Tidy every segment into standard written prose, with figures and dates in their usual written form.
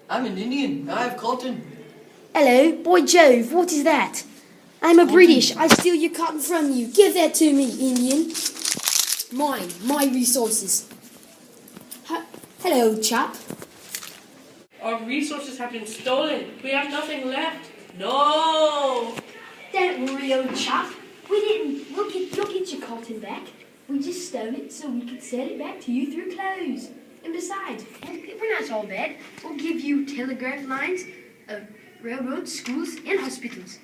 I'm an Indian. I have cotton. Hello, boy Jove, what is that? I'm a British. I steal your cotton from you. Give that to me, Indian. Mine, my resources. Hello, chap. Our resources have been stolen. We have nothing left. No! Don't worry, old chap. We didn't. We'll get your cotton back. We just stole it so we could sell it back to you through clothes. And besides, we're not all bad. We'll give you telegraph lines, railroads, schools, and hospitals.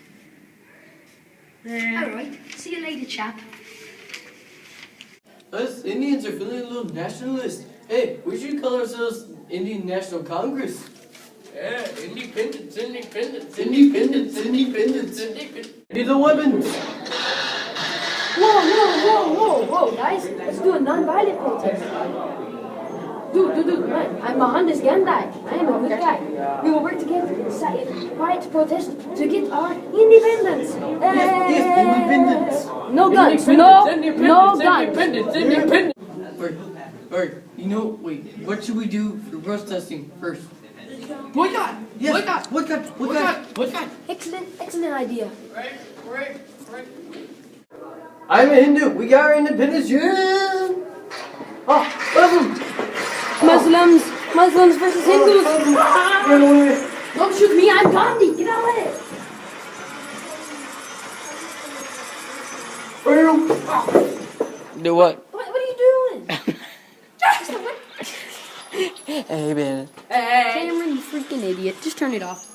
All right. See you later, chap. Us Indians are feeling a little nationalist. Hey, we should call ourselves Indian National Congress. Yeah, independence, independence, Independence, independence, independence. Need the weapons. Whoa, guys. Let's do a non-violent protest. Dude, man, I'm behind this gun guy. I am a good guy. We will work together in a quiet protest to get our independence. Yes, independence. No guns, no guns. Independence. Alright, wait, what should we do for protesting first? Boycott! Yes, boycott. Excellent idea. Right. I'm a Hindu. We got our independence. Yeah. Muslims versus Hindus. Run away. Don't shoot me, I'm Gandhi. Get out of here. Do what? What are you doing? Hey, man. Hey! Cameron, you freaking idiot. Just turn it off.